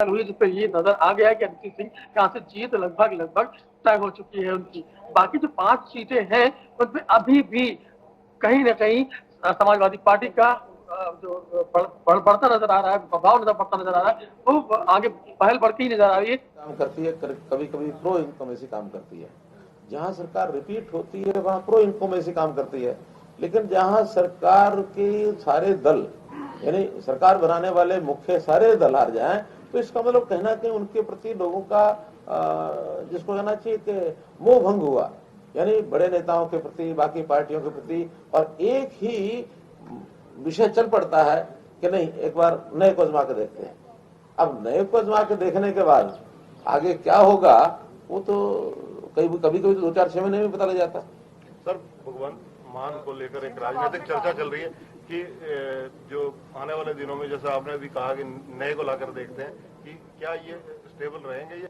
हुई जिसपे ये नजर आ गया कि अदिति सिंह यहाँ से जीत लगभग तय हो चुकी है उनकी। बाकी जो 5 सीटें हैं उनमें अभी भी कहीं न कहीं समाजवादी पार्टी का जो बढ़ता नजर आ रहा है, प्रभाव बढ़ता नजर आ रहा है, वो आगे पहल बढ़ती ही नजर आ रही है। काम करती है, कभी कभी प्रो इनकमेसी काम करती है। जहां सरकार रिपीट होती है वहां प्रो इनकमेसी काम करती है, लेकिन जहां सरकार के सारे दल यानी सरकार बनाने वाले मुख्य सारे दल हार जाएं तो इसका मतलब कहना कि उनके प्रति लोगों का जिसको कहना चाहिए कि मोह भंग हुआ, यानी बड़े नेताओं के प्रति, बाकी पार्टियों के प्रति, और एक ही विषय चल पड़ता है कि नहीं एक बार नए को आजमा के देखते हैं। अब नए को आजमा के देखने के बाद आगे क्या होगा वो तो कभी कभी तो 2-4-6 महीने में पता लग जाता। सर, भगवंत मान को लेकर एक राजनीतिक चर्चा चल रही है कि जो आने वाले दिनों में, जैसा आपने भी कहा कि नए को लाकर देखते हैं, कि क्या ये स्टेबल रहेंगे ये?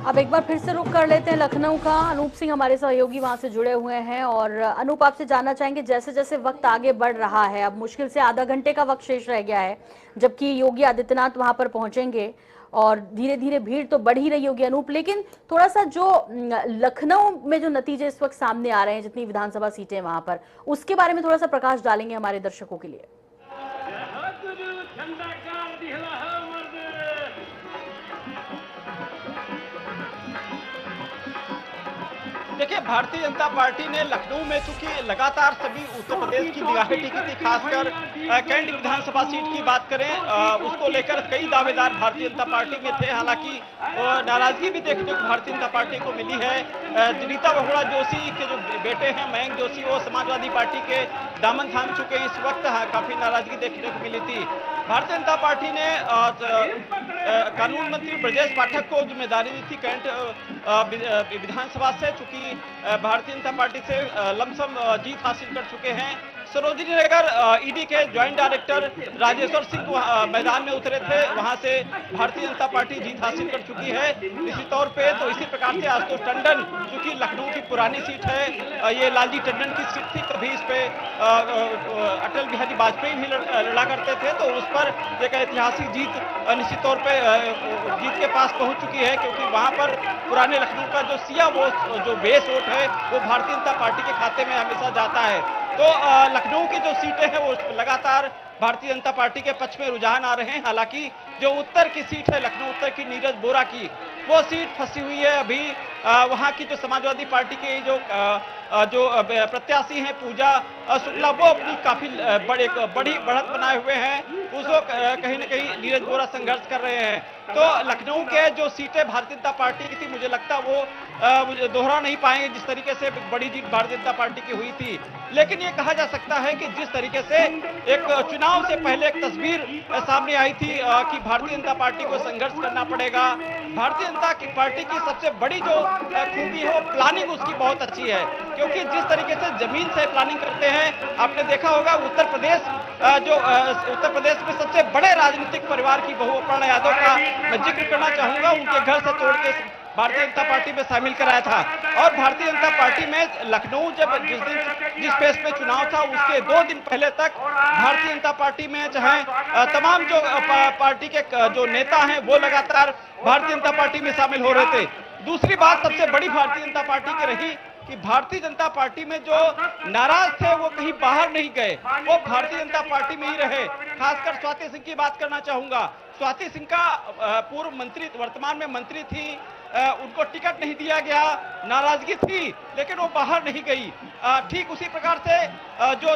अब एक बार फिर से रुक कर लेते हैं लखनऊ का। अनूप सिंह हमारे सहयोगी वहां से जुड़े हुए हैं और अनूप, आपसे जानना चाहेंगे जैसे जैसे वक्त आगे बढ़ रहा है, अब मुश्किल से आधा घंटे का वक्त शेष रह गया है जबकि योगी आदित्यनाथ वहां पर पहुंचेंगे और धीरे धीरे भीड़ तो बढ़ ही रही होगी अनूप, लेकिन थोड़ा सा जो लखनऊ में जो नतीजे इस वक्त सामने आ रहे हैं, जितनी विधानसभा सीटें वहां पर, उसके बारे में थोड़ा सा प्रकाश डालेंगे हमारे दर्शकों के लिए। देखिए, भारतीय जनता पार्टी ने लखनऊ में चूंकि लगातार सभी उत्तर प्रदेश की निगाहें टिकी थी, खासकर कैंट विधानसभा सीट की बात करें, उसको लेकर कई दावेदार भारतीय जनता पार्टी में थे। हालांकि नाराजगी भी देखने को भारतीय जनता पार्टी को मिली है। रीता बहुगुणा जोशी के जो बेटे हैं मयंक जोशी, वो समाजवादी पार्टी के दामन थाम चुके इस वक्त काफी नाराजगी देखने को मिली थी। भारतीय जनता पार्टी ने कानून मंत्री ब्रजेश पाठक को जिम्मेदारी दी थी कैंट विधानसभा से, चूंकि भारतीय जनता पार्टी से लमसम जीत हासिल कर चुके हैं। सरोजिनी नगर ईडी के ज्वाइंट डायरेक्टर राजेश्वर सिंह मैदान में उतरे थे, वहां से भारतीय जनता पार्टी जीत हासिल कर चुकी है। इसी तौर पे तो इसी प्रकार से आशुतोष टंडन, क्योंकि लखनऊ की पुरानी सीट है, ये लालजी टंडन की सीट थी, कभी इस पे अटल बिहारी वाजपेयी भी लड़ा करते थे, तो उस पर एक ऐतिहासिक जीत निश्चित तौर पे जीत के पास पहुंच चुकी है, क्योंकि वहां पर पुराने लखनऊ का जो सिया वोट, जो बेस वोट है, वो भारतीय जनता पार्टी के खाते में हमेशा जाता है। तो लखनऊ की जो सीटें हैं वो लगातार भारतीय जनता पार्टी के पक्ष में रुझान आ रहे हैं। हालांकि जो उत्तर की सीट है, लखनऊ उत्तर की नीरज बोरा की, वो सीट फंसी हुई है अभी। वहां की जो समाजवादी पार्टी की जो प्रत्याशी हैं पूजा शुक्ला, वो अपनी काफी बड़ी बढ़त बनाए हुए हैं, उसको कहीं न कहीं नीरज बोरा संघर्ष कर रहे हैं। तो लखनऊ के जो सीटें भारतीय जनता पार्टी की थी, मुझे लगता है वो दोहरा नहीं पाएंगे जिस तरीके से बड़ी जीत भारतीय जनता पार्टी की हुई थी। लेकिन ये कहा जा सकता है कि जिस तरीके से एक चुनाव से पहले एक तस्वीर सामने आई थी कि भारतीय जनता पार्टी को संघर्ष करना पड़ेगा, भारतीय जनता पार्टी की सबसे बड़ी जो खूबी है वो प्लानिंग उसकी बहुत अच्छी है, क्योंकि जिस तरीके से जमीन से प्लानिंग करते हैं, आपने देखा होगा उत्तर प्रदेश में सबसे बड़े राजनीतिक परिवार की बहू अपर्णा यादव का मैं जिक्र करना चाहूंगा। उनके घर से तोड़ के भारतीय जनता पार्टी में शामिल कराया था, और भारतीय जनता पार्टी में लखनऊ जब जिस फेस पे चुनाव था उसके 2 दिन पहले तक भारतीय जनता पार्टी में चाहे तमाम जो पार्टी के जो नेता हैं वो लगातार भारतीय जनता पार्टी में शामिल हो रहे थे। दूसरी बात सबसे बड़ी भारतीय जनता पार्टी की रही कि भारतीय जनता पार्टी में जो नाराज थे वो कहीं बाहर नहीं गए, वो भारतीय जनता पार्टी में ही रहे। खासकर स्वाति सिंह की बात करना चाहूंगा। स्वाति सिंह का पूर्व मंत्री, वर्तमान में मंत्री थी, उनको टिकट नहीं दिया गया, नाराजगी थी, लेकिन वो बाहर नहीं गई। ठीक उसी प्रकार से जो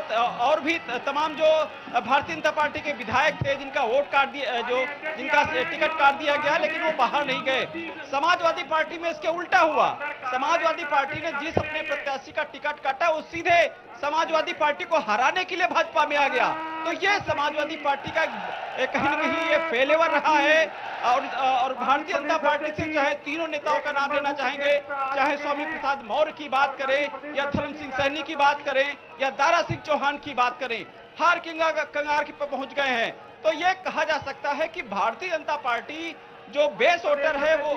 और भी तमाम जो भारतीय जनता पार्टी के विधायक थे जिनका वोट काट दिया, जिनका टिकट काट दिया गया, लेकिन वो बाहर नहीं गए। समाजवादी पार्टी में इसके उल्टा हुआ। समाजवादी पार्टी ने जिस अपने प्रत्याशी का टिकट काटा वो सीधे समाजवादी पार्टी को हराने के लिए भाजपा में आ गया। तो ये समाजवादी पार्टी का कहीं न कहीं ये फेलेवर रहा है। और भारतीय जनता पार्टी से चाहे तीनों नेताओं का नाम लेना चाहेंगे, चाहे स्वामी प्रसाद मौर्य की बात करें या धर्म सिंह सैनी की बात करें या दारा सिंह चौहान की बात करें, हार कंगार पर पहुंच गए हैं। तो ये कहा जा सकता है कि भारतीय जनता पार्टी जो बेस वोटर है वो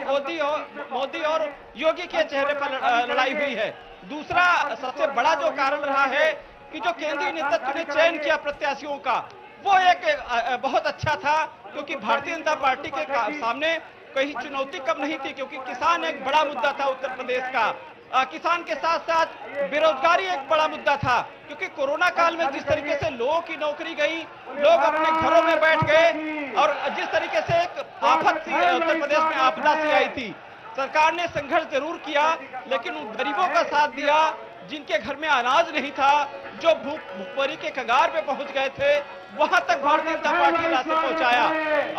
मोदी और योगी के चेहरे पर लड़ाई हुई है। दूसरा सबसे बड़ा जो कारण रहा है कि जो केंद्रीय नेतृत्व ने चयन किया प्रत्याशियों का, वो एक बहुत अच्छा था, क्योंकि भारतीय जनता पार्टी के सामने कोई चुनौती कम नहीं थी, क्योंकि किसान एक बड़ा मुद्दा था उत्तर प्रदेश का। किसान के साथ साथ बेरोजगारी एक बड़ा मुद्दा था, क्योंकि कोरोना काल में जिस तरीके से लोगों की नौकरी गई, लोग अपने घरों में बैठ गए और जिस तरीके से एक आफत सी उत्तर प्रदेश में आपदा सी आई थी, सरकार ने संघर्ष जरूर किया, लेकिन उन गरीबों का साथ दिया जिनके घर में अनाज नहीं था, जो भूखमरी के कगार पे पहुंच गए थे, वहां तक भारतीय जनता पार्टी ने रास्ते पहुंचाया।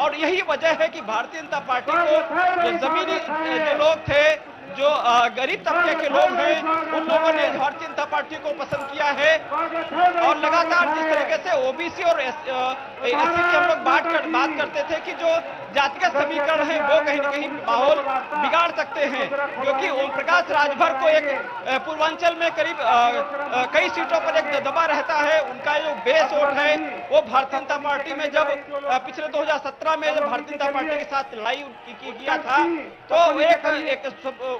और यही वजह है कि भारतीय जनता पार्टी को जो जमीनी जो लोग थे, जो गरीब तबके के लोग हैं, उन लोगों ने भारतीय जनता पार्टी को पसंद किया है। और लगातार जिस तरीके से ओबीसी और एससी की हम लोग बात करते थे कि जो जातिगत समीकरण है वो कहीं न कहीं माहौल बिगाड़ सकते हैं, क्योंकि ओम प्रकाश राजभर को एक पूर्वांचल में करीब कई सीटों पर एक दबा रहता है। उनका जो बेस वोट है वो भारतीय जनता पार्टी में जब पिछले 2017 में जब भारतीय जनता पार्टी के साथ लड़ाई किया था, तो एक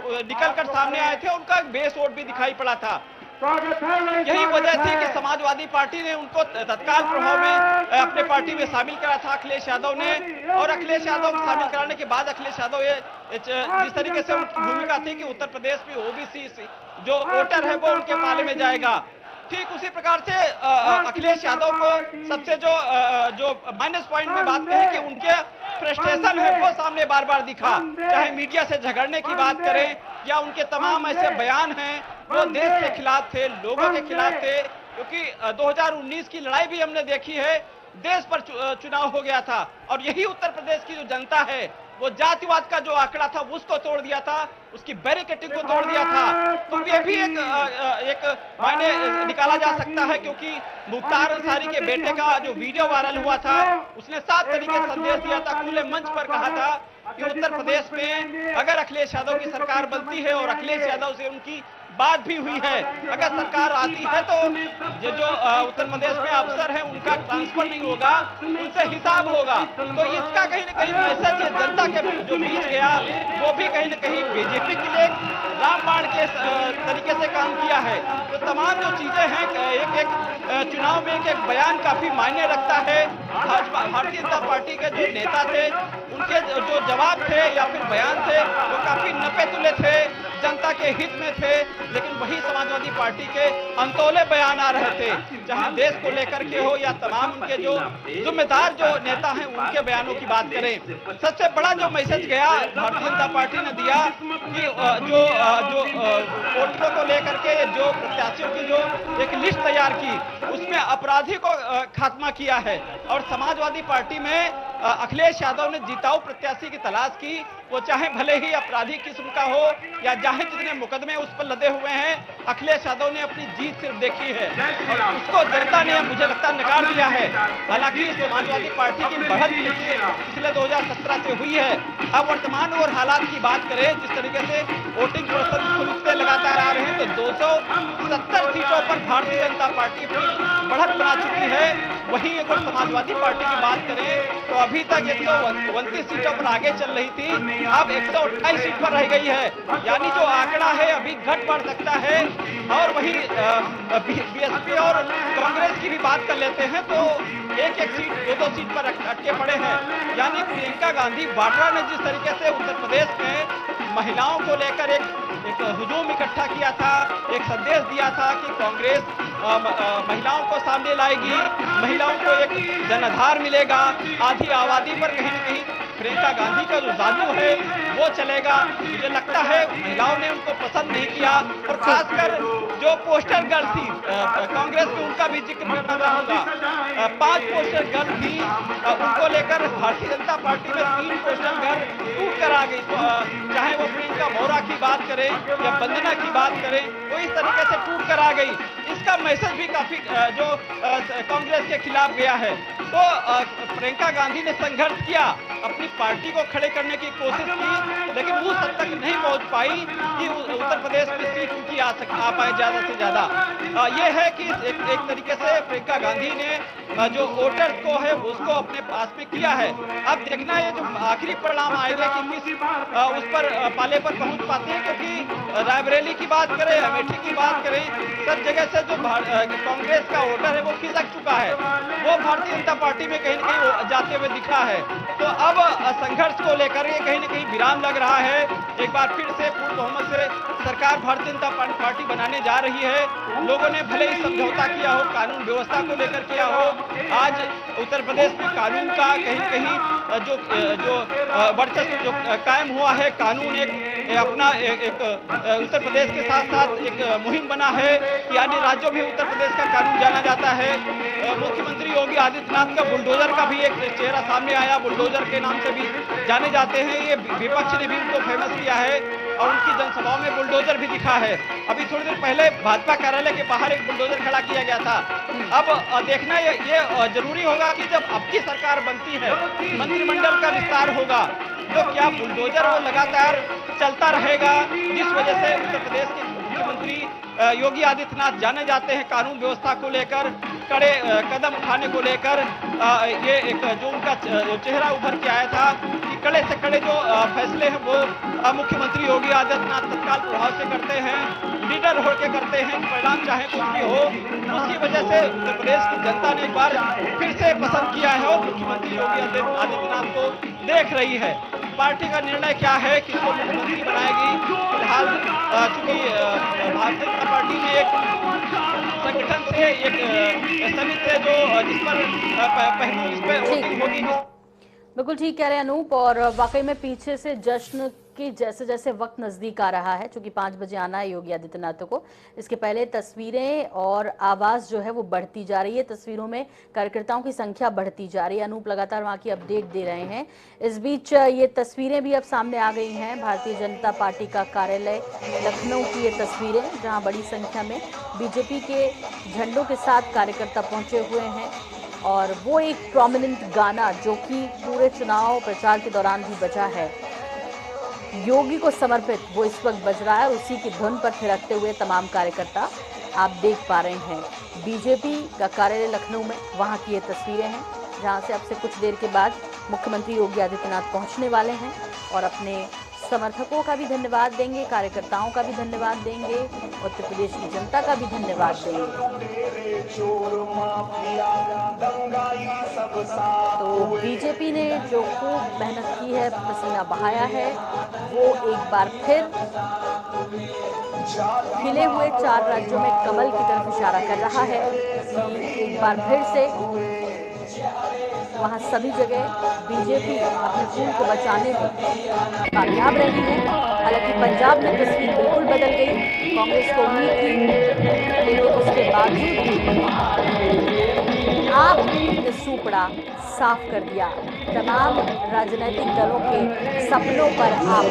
निकल कर सामने आए थे, उनका बेस वोट भी दिखाई पड़ा था। यही वजह थी कि समाजवादी पार्टी ने उनको तत्काल प्रभाव में अपने पार्टी में शामिल करा था अखिलेश यादव ने। और अखिलेश यादव को शामिल कराने के बाद अखिलेश यादव जिस तरीके से उनकी भूमिका थी कि उत्तर प्रदेश में ओबीसी जो वोटर है वो उनके पाले में जाएगा, ठीक उसी प्रकार से अखिलेश यादव को सबसे जो माइनस पॉइंट में बात कही कि उनके फ्रस्ट्रेशन है वो सामने बार बार दिखा, चाहे मीडिया से झगड़ने की बात करें या उनके तमाम ऐसे बयान हैं वो देश के खिलाफ थे, लोगों के खिलाफ थे। क्योंकि 2019 की लड़ाई भी हमने देखी है, देश पर चुनाव हो गया था और यही उत्तर प्रदेश की जो जनता है वो जातिवाद का जो आंकड़ा था उसको तोड़ दिया था, उसकी बैरिकेडिंग को तोड़ दिया था। तो ये भी एक मायने निकाला जा सकता है, क्योंकि मुख्तार अंसारी के बेटे का जो वीडियो वायरल हुआ था, उसने साफ तरीके से संदेश दिया था, खुले मंच पर कहा था कि उत्तर प्रदेश में अगर अखिलेश यादव की सरकार बनती है और अखिलेश यादव से उनकी बात भी हुई है, अगर सरकार आती है तो जो उत्तर प्रदेश में अफसर हैं उनका ट्रांसफर नहीं होगा, उनसे हिसाब होगा। तो इसका कहीं न कहीं मैसेज जनता के जो बीच गया, वो भी कहीं न कहीं बीजेपी के लिए रामबाण के तरीके से काम किया है। तो तमाम जो चीजें हैं, एक चुनाव में एक बयान काफी मायने रखता है। भारतीय जनता पार्टी के जो नेता थे उनके जो जवाब थे या फिर बयान थे वो काफी नपे तुले थे, जनता के हित में थे, लेकिन वही समाजवादी पार्टी के अंतोले बयान आ रहे थे, चाहे देश को लेकर के हो या तमाम उनके जो जिम्मेदार जो नेता हैं उनके बयानों की बात करें। सबसे बड़ा जो मैसेज गया भारतीय जनता पार्टी ने दिया कि जो वोटरों को लेकर के जो प्रत्याशियों की जो एक लिस्ट तैयार की, उसमें अपराधी को खात्मा किया है। और समाजवादी पार्टी में अखिलेश यादव ने जिताऊ प्रत्याशी की तलाश की, वो चाहे भले ही अपराधी किस्म का हो या चाहे जितने मुकदमे उस पर लदे हुए हैं, अखिलेश यादव ने अपनी जीत सिर्फ देखी है और उसको जनता ने मुझे लगता है नकार दिया है। हालांकि समाजवादी पार्टी की बढ़त पिछले 2017 से हुई है। अब वर्तमान और हालात की बात करें, जिस तरीके से वोटिंग प्रतिशत लगातार आ रहे हैं, तो 270 सीटों पर भारतीय जनता पार्टी बढ़त बना चुकी है। वहीं अगर समाजवादी पार्टी की बात करें तो अभी तक 129 सीटों पर आगे चल रही थी, अब 128 सीट पर रह गई है, यानी जो आंकड़ा है अभी घट बढ़ सकता है। और वहीं बीएसपी और कांग्रेस की भी बात कर लेते हैं तो एक सीट 2 सीट पर अटके पड़े हैं। यानी प्रियंका गांधी वाड्रा ने जिस तरीके से उत्तर प्रदेश में महिलाओं को लेकर एक हुजूम इकट्ठा किया था, एक संदेश दिया था कि कांग्रेस महिलाओं को सामने लाएगी, महिलाओं को एक जनाधार मिलेगा, आधी आबादी पर कहीं न कहीं प्रियंका गांधी का जो जादू है वो चलेगा। मुझे लगता है महिलाओं ने उनको पसंद नहीं किया और खासकर जो पोस्टर गर्ल थी कांग्रेस में, उनका भी जिक्र करना चाहूंगा। 5 पोस्टर गर्ल थी, उनको लेकर भारतीय जनता पार्टी में 3 पोस्टर गर्ल टूट कर आ गई। चाहे वो प्रियंका मोरा की बात करें या वंदना की बात करें, वो इस तरीके से टूट कर आ गई। इसका मैसेज भी काफी जो कांग्रेस के खिलाफ गया है। तो प्रियंका गांधी ने संघर्ष किया, अपनी पार्टी को खड़े करने की कोशिश की, लेकिन उस हद तक नहीं पहुंच पाई कि उत्तर प्रदेश में सीट उनकी आ पाए ज्यादा से ज्यादा। ये है कि एक तरीके से प्रियंका गांधी ने जो वोटर्स को है उसको अपने पास में किया है। अब देखना है जो आखिरी परिणाम आएगा कि किस उस पर पाले पर पहुंच पाते हैं, क्योंकि रायबरेली की बात करें, अमेठी की बात करें, सब जगह से जो कांग्रेस का वोटर है वो खिसक चुका है, वो भारतीय जनता पार्टी में कहीं न कहीं जाते हुए दिखा है। तो अब संघर्ष को लेकर के कहीं न कहीं विराम लग रहा है। एक बार फिर से पूर्ण बहुमत से सरकार भारतीय जनता पार्टी बनाने जा रही है। लोगों ने भले ही समझौता किया हो, कानून व्यवस्था को लेकर किया हो, आज उत्तर प्रदेश में कानून का कहीं न कहीं जो वर्चस्व जो कायम हुआ है, कानून एक अपना एक उत्तर प्रदेश के साथ साथ एक मुहिम बना है कि अन्य राज्यों में उत्तर प्रदेश का कानून जाना जाता है। मुख्यमंत्री योगी आदित्यनाथ का बुलडोजर का भी एक चेहरा सामने आया, बुलडोजर के नाम से भी जाने जाते हैं। ये विपक्ष ने भी उनको फेमस किया है और उनकी जनसभाओं में बुलडोजर भी दिखा है। अभी थोड़ी देर पहले भाजपा कार्यालय के बाहर एक बुलडोजर खड़ा किया गया था। अब देखना ये जरूरी होगा कि जब अब की सरकार बनती है, मंत्रिमंडल का विस्तार होगा, तो क्या बुलडोजर वो लगातार चलता रहेगा, जिस वजह से उत्तर प्रदेश के मुख्यमंत्री योगी आदित्यनाथ जाने जाते हैं कानून व्यवस्था को लेकर, कड़े कदम उठाने को लेकर। ये एक जो उनका चेहरा उभर के आया था कि कड़े से कड़े जो फैसले हैं वो मुख्यमंत्री योगी आदित्यनाथ तत्काल प्रभाव से करते हैं, लीडर होकर करते हैं, परिणाम चाहे कुछ भी हो। उसकी वजह से उत्तर प्रदेश की जनता ने एक बार फिर से पसंद किया है और मुख्यमंत्री योगी आदित्यनाथ को देख रही है। पार्टी का निर्णय क्या है, किसको मुख्यमंत्री बनाएगी, फिलहाल चूंकि भारतीय जनता पार्टी ने एक संगठन से एक समिति है जो जिस पर पहलू इस पर वोटिंग होगी। बिल्कुल ठीक कह रहे हैं अनूप, और वाकई में पीछे से जश्न की जैसे जैसे वक्त नजदीक आ रहा है, क्योंकि 5 बजे आना है योगी आदित्यनाथ को, इसके पहले तस्वीरें और आवाज जो है वो बढ़ती जा रही है, तस्वीरों में कार्यकर्ताओं की संख्या बढ़ती जा रही है। अनूप लगातार वहां की अपडेट दे रहे हैं। इस बीच ये तस्वीरें भी अब सामने आ गई हैं, भारतीय जनता पार्टी का कार्यालय लखनऊ की ये तस्वीरें, जहाँ बड़ी संख्या में बीजेपी के झंडों के साथ कार्यकर्ता पहुंचे हुए हैं, और वो एक प्रोमिनेंट गाना जो कि पूरे चुनाव प्रचार के दौरान भी बजा है, योगी को समर्पित, वो इस वक्त बज रहा है। उसी की धुन पर थिरकते हुए तमाम कार्यकर्ता आप देख पा रहे हैं। बीजेपी का कार्यालय लखनऊ में, वहां की ये तस्वीरें हैं, जहां से अब से कुछ देर के बाद मुख्यमंत्री योगी आदित्यनाथ पहुंचने वाले हैं और अपने समर्थकों का भी धन्यवाद देंगे, कार्यकर्ताओं का भी धन्यवाद देंगे, उत्तर प्रदेश की जनता का भी धन्यवाद देंगे। तो बीजेपी ने जो खूब मेहनत की है, पसीना बहाया है, वो एक बार फिर खिले हुए 4 राज्यों में कमल की तरफ इशारा कर रहा है कि एक बार फिर से वहां सभी जगह बीजेपी अपने खून को बचाने में कामयाब रही है। हालांकि पंजाब में तस्वीर बिल्कुल बदल गई, कांग्रेस को उम्मीद थी, लेकिन उसके बावजूद आप ने सूपड़ा साफ कर दिया। तमाम राजनीतिक दलों के सपनों पर आप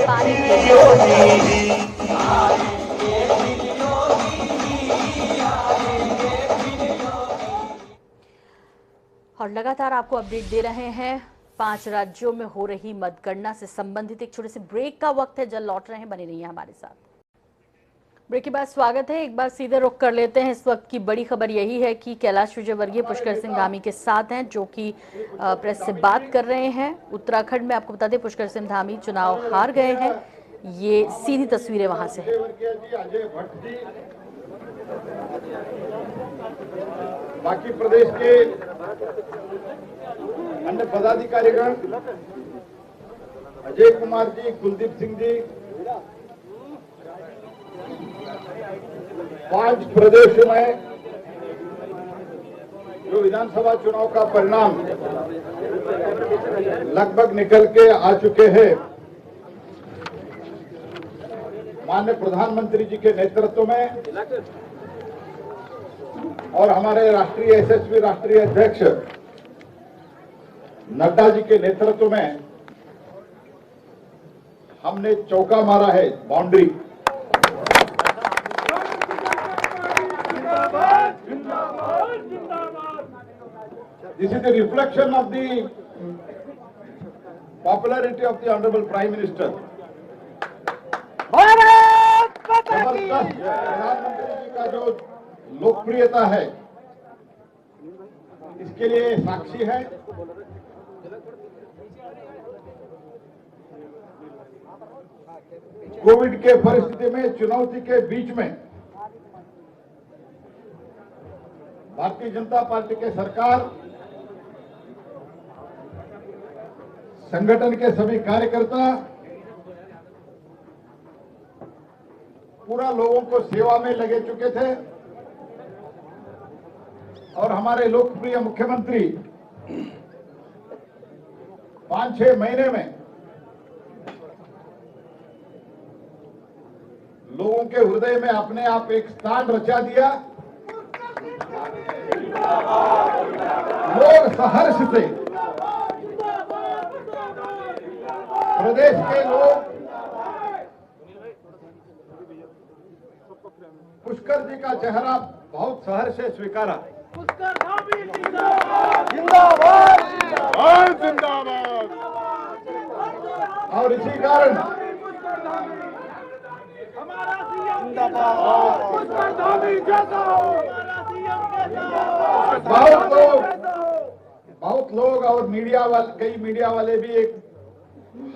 पानी फेर और लगातार आपको अपडेट दे रहे हैं। 5 राज्यों में हो रही मतगणना से संबंधित एक छोटे से ब्रेक का वक्त है, जल्द लौट रहे हैं, बने रहिए हमारे साथ। ब्रेक के बाद स्वागत है। एक बार सीधे रुख कर लेते हैं। इस वक्त की बड़ी खबर यही है कि कैलाश विजयवर्गीय पुष्कर सिंह धामी के साथ हैं, जो कि प्रेस से बात कर रहे हैं। उत्तराखंड में आपको बता दें पुष्कर सिंह धामी चुनाव हार गए हैं। ये सीधी तस्वीरें वहां से हैं। बाकी प्रदेश के अन्य पदाधिकारीगण, अजय कुमार जी, कुलदीप सिंह जी, 5 प्रदेशों में जो विधानसभा चुनाव का परिणाम लगभग निकल के आ चुके हैं, माननीय प्रधानमंत्री जी के नेतृत्व में और हमारे राष्ट्रीय यशस्वी राष्ट्रीय अध्यक्ष नड्डा जी के नेतृत्व में हमने चौका मारा है, boundary. This is the reflection of the popularity of the honourable prime minister. प्रधानमंत्री जी का जो लोकप्रियता है इसके लिए साक्षी है। कोविड के परिस्थिति में, चुनौती के बीच में भारतीय जनता पार्टी के सरकार, संगठन के सभी कार्यकर्ता पूरा लोगों को सेवा में लगे चुके थे और हमारे लोकप्रिय मुख्यमंत्री 5-6 महीने में लोगों के हृदय में अपने आप एक स्थान रचा दिया। लोग सहर्ष से, प्रदेश के लोग पुष्कर जी का चेहरा बहुत सहर्ष से स्वीकारा। जिंदाबाद जिंदाबाद। और इसी कारण बहुत लोग और मीडिया वाले, कई मीडिया वाले भी एक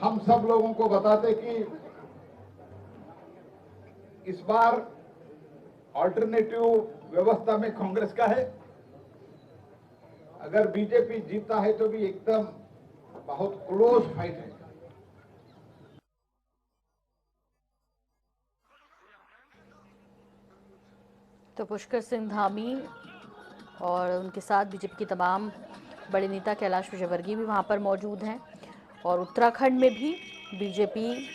हम सब लोगों को बताते कि इस बार ऑल्टरनेटिव व्यवस्था में कांग्रेस का है, अगर बीजेपी जीतता है तो भी एकदम बहुत क्लोज फाइट है। तो पुष्कर सिंह धामी और उनके साथ बीजेपी के तमाम बड़े नेता कैलाश विजयवर्गीय भी वहां पर मौजूद हैं। और उत्तराखंड में भी बीजेपी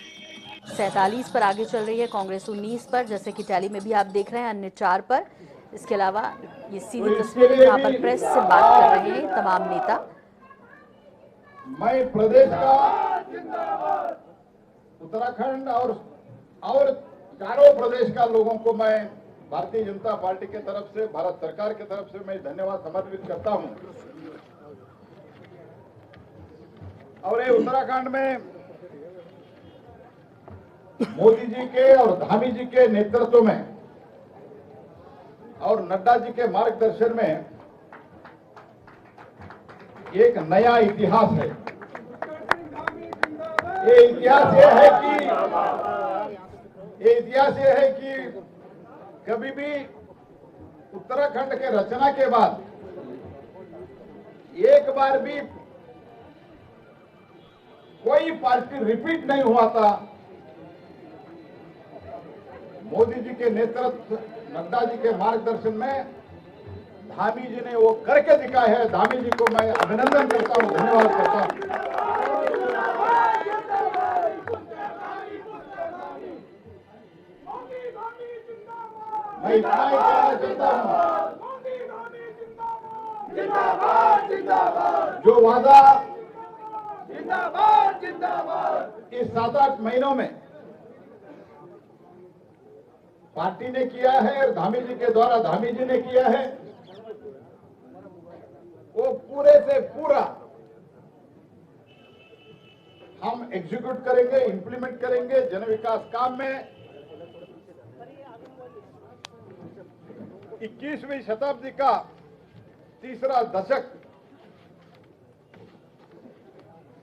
47 पर आगे चल रही है, कांग्रेस 19 पर, जैसे कि टैली में भी आप देख रहे हैं, अन्य 4 पर। इसके अलावा ये सीधी तस्वीर है जहां पर प्रेस से बात कर रहे हैं तमाम नेता। मैं प्रदेश का, उत्तराखंड और चारों प्रदेश का लोगों को मैं भारतीय जनता पार्टी के तरफ से, भारत सरकार के तरफ से मैं धन्यवाद समर्पित करता हूं। और ये उत्तराखंड में मोदी जी के और धामी जी के नेतृत्व में और नड्डा जी के मार्गदर्शन में एक नया इतिहास है। ये इतिहास ये है कि कभी भी उत्तराखंड के रचना के बाद एक बार भी कोई पार्टी रिपीट नहीं हुआ था। मोदी जी के नेतृत्व, नड्डा जी के मार्गदर्शन में धामी जी ने वो करके दिखाया है। धामी जी को मैं अभिनंदन करता हूं, धन्यवाद करता हूं। मैं इतना ही कहना चाहता हूं, जो वादा इस 7-8 महीनों में पार्टी ने किया है और धामी जी के द्वारा धामी जी ने किया है, वो पूरे से पूरा हम एग्जीक्यूट करेंगे, इंप्लीमेंट करेंगे। जन विकास काम में 21वीं शताब्दी का तीसरा दशक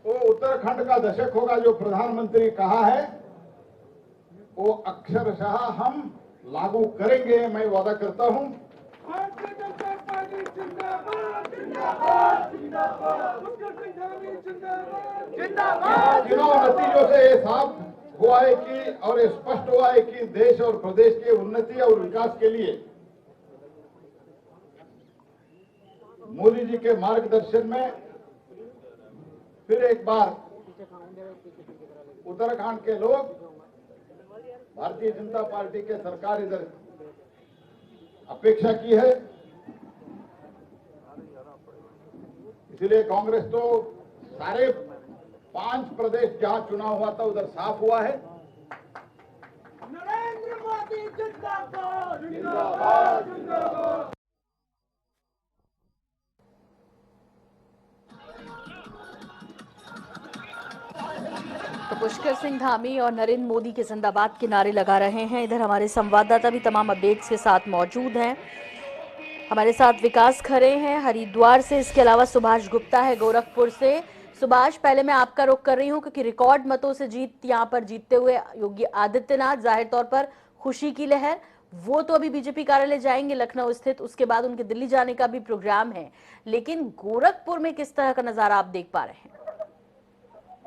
वो उत्तराखंड का दशक होगा। जो प्रधानमंत्री कहा है वो अक्षरशः हम लागू करेंगे, मैं वादा करता हूं। चुनाव नतीजों से ये साफ हुआ है कि और ये स्पष्ट हुआ है कि देश और प्रदेश के उन्नति और विकास के लिए मोदी जी के मार्गदर्शन में फिर एक बार उत्तराखंड के लोग भारतीय जनता पार्टी के सरकार इधर अपेक्षा की है। इसलिए कांग्रेस तो सारे 5 प्रदेश जहां चुनाव हुआ था उधर साफ हुआ है। नरेंद्र मोदी जिंदाबाद, जिंदाबाद, जिंदाबाद। तो पुष्कर सिंह धामी और नरेंद्र मोदी के जिंदाबाद के नारे लगा रहे हैं। इधर हमारे संवाददाता भी तमाम अपडेट्स के साथ मौजूद हैं। हमारे साथ विकास खरे हैं हरिद्वार से, इसके अलावा सुभाष गुप्ता है गोरखपुर से। सुभाष, पहले मैं आपका रुख कर रही हूं क्योंकि रिकॉर्ड मतों से यहाँ पर जीतते हुए योगी आदित्यनाथ, जाहिर तौर पर खुशी की लहर। वो तो अभी बीजेपी कार्यालय जाएंगे लखनऊ स्थित, उसके बाद उनके दिल्ली जाने का भी प्रोग्राम है, लेकिन गोरखपुर में किस तरह का नजारा आप देख पा रहे हैं?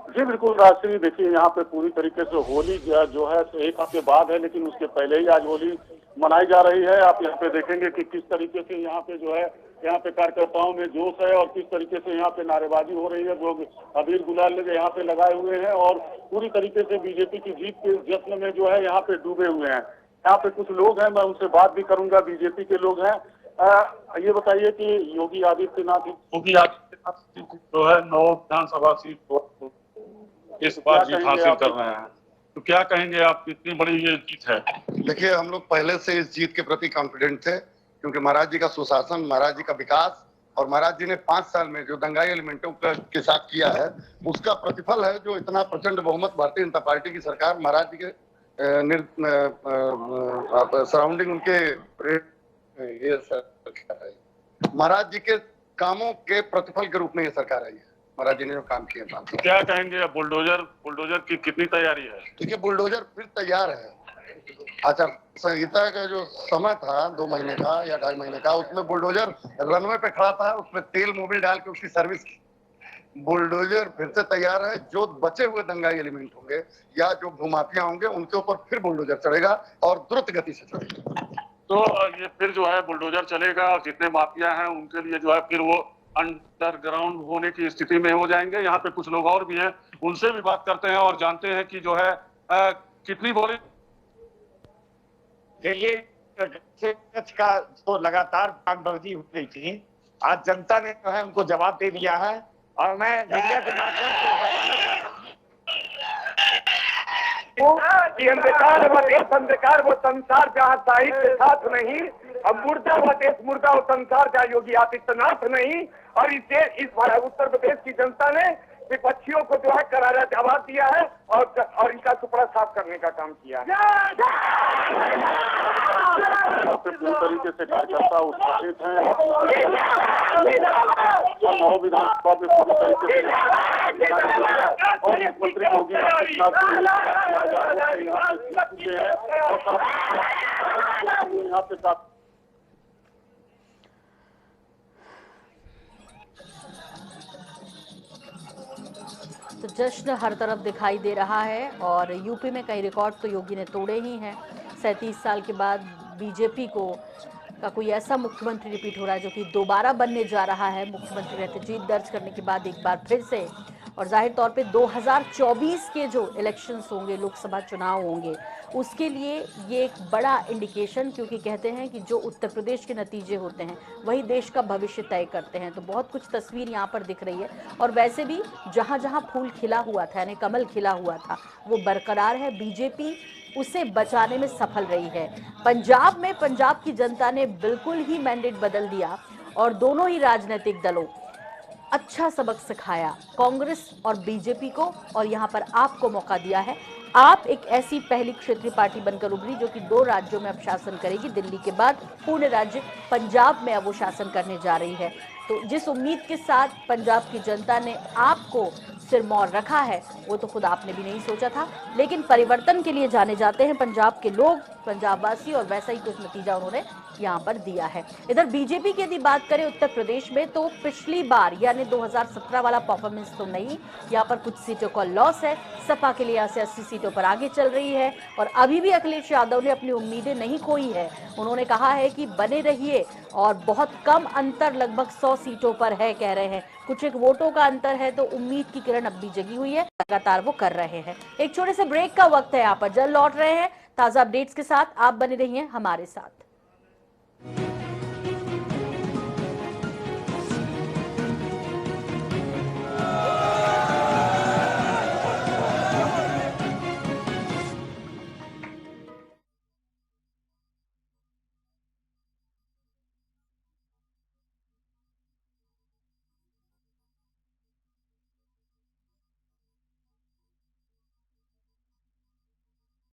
जी बिल्कुल राष्ट्रीय, देखिए यहाँ पे पूरी तरीके से होली जो है एक हफ्ते बाद है, लेकिन उसके पहले ही आज होली मनाई जा रही है। आप यहाँ पे देखेंगे कि किस तरीके से यहाँ पे जो है यहाँ पे कार्यकर्ताओं में जोश है और किस तरीके से यहाँ पे नारेबाजी हो रही है। लोग अबीर गुलाल यहाँ पे लगाए हुए हैं और पूरी तरीके से बीजेपी की जीत के जश्न में जो है यहाँ पे डूबे हुए हैं। यहाँ पे कुछ लोग हैं, मैं उनसे बात भी करूंगा, बीजेपी के लोग हैं। ये बताइए कि योगी आदित्यनाथ जो है 9 विधानसभा सीट इस बार जीत हासिल कर रहे हैं, तो क्या कहेंगे आप, कितनी बड़ी ये जीत है? देखिए, हम लोग पहले से इस जीत के प्रति कॉन्फिडेंट थे, क्योंकि महाराज जी का सुशासन, महाराज जी का विकास और महाराज जी ने 5 साल में जो दंगाई एलिमेंटों के साथ किया है, उसका प्रतिफल है जो इतना प्रचंड बहुमत भारतीय जनता पार्टी की सरकार, महाराज जी के सराउंडिंग उनके ये सरकार है, महाराज जी के कामों के प्रतिफल के रूप में ये सरकार आई है। महाराज जी ने जो काम किए था। तो क्या कहेंगे, बुलडोजर की कितनी तैयारी है? देखिए, बुलडोजर फिर तैयार है। आचार संहिता का जो समय था 2 महीने का या 2.5 महीने का, उसमें बुलडोजर रनवे पे खड़ा था, उसमें तेल मोबिल डाल के उसकी सर्विस की। बुलडोजर फिर से तैयार है। जो बचे हुए दंगाई एलिमेंट होंगे या जो भूमाफिया होंगे, उनके ऊपर फिर बुलडोजर चढ़ेगा और द्रुत गति से चढ़ेगा। तो ये फिर जो है बुलडोजर चलेगा और जितने माफिया हैं उनके लिए जो है फिर वो अंडरग्राउंड होने की स्थिति में हो जाएंगे। यहाँ पे कुछ लोग और भी हैं, उनसे भी बात करते हैं और जानते हैं कि जो है कितनी बोली का जो लगातार भागबाजी हो रही थी, आज जनता ने जो है उनको जवाब दे दिया है। और मैं मीडिया के माध्यम से अंधकार वो संसार जहाँ साहित्य साथ नहीं, अब मुर्दा वो देश मुर्दा वो संसार जहाँ योगी आदित्यनाथ नहीं। और इस उत्तर प्रदेश की जनता ने विपक्षियों को जो है करारा जवाब दिया है और इनका सुपड़ा साफ करने का काम किया है। पूरी तरीके से कार्यकर्ता उत्साहित हैं और विधानसभा में पूरी तरीके से और मुख्यमंत्री योगी यहाँ पे तो जश्न हर तरफ दिखाई दे रहा है और यूपी में कई रिकॉर्ड तो योगी ने तोड़े ही हैं। 37 साल के बाद बीजेपी का कोई ऐसा मुख्यमंत्री रिपीट हो रहा है जो कि दोबारा बनने जा रहा है मुख्यमंत्री रहते जीत दर्ज करने के बाद एक बार फिर से। और जाहिर तौर पे 2024 के जो इलेक्शंस होंगे, लोकसभा चुनाव होंगे, उसके लिए ये एक बड़ा इंडिकेशन, क्योंकि कहते हैं कि जो उत्तर प्रदेश के नतीजे होते हैं वही देश का भविष्य तय करते हैं। तो बहुत कुछ तस्वीर यहाँ पर दिख रही है। और वैसे भी जहाँ जहाँ फूल खिला हुआ था, यानी कमल खिला हुआ था, वो बरकरार है। बीजेपी उसे बचाने में सफल रही है। पंजाब में पंजाब की जनता ने बिल्कुल ही मैंडेट बदल दिया और दोनों ही राजनीतिक दलों अच्छा सबक सिखाया, कांग्रेस और बीजेपी को, और यहाँ पर आपको मौका दिया है। आप एक ऐसी पहली क्षेत्रीय पार्टी बनकर उभरी जो कि 2 राज्यों में अब शासन करेगी। दिल्ली के बाद पूर्ण राज्य पंजाब में अब वो शासन करने जा रही है। तो जिस उम्मीद के साथ पंजाब की जनता ने आपको सिरमौर रखा है, वो तो खुद आपने भी नहीं सोचा था। लेकिन परिवर्तन के लिए जाने जाते हैं पंजाब के लोग, पंजाबवासी, और वैसा ही कुछ नतीजा उन्होंने यहाँ पर दिया है। इधर बीजेपी की यदि बात करें उत्तर प्रदेश में, तो पिछली बार यानी 2017 वाला परफॉर्मेंस तो नहीं, यहाँ पर कुछ सीटों का लॉस है। सपा के लिए यहाँ से 80 सीटों पर आगे चल रही है और अभी भी अखिलेश यादव ने अपनी उम्मीदें नहीं खोई है। उन्होंने कहा है कि बने रहिए और बहुत कम अंतर, लगभग 100 सीटों पर है कह रहे हैं। कुछ एक वोटों का अंतर है, तो उम्मीद की किरण अब भी जगी हुई है, लगातार वो कर रहे हैं। एक छोटे से ब्रेक का वक्त है, यहाँ पर जल्द लौट रहे हैं ताजा अपडेट्स के साथ। आप बने रहिए हमारे साथ।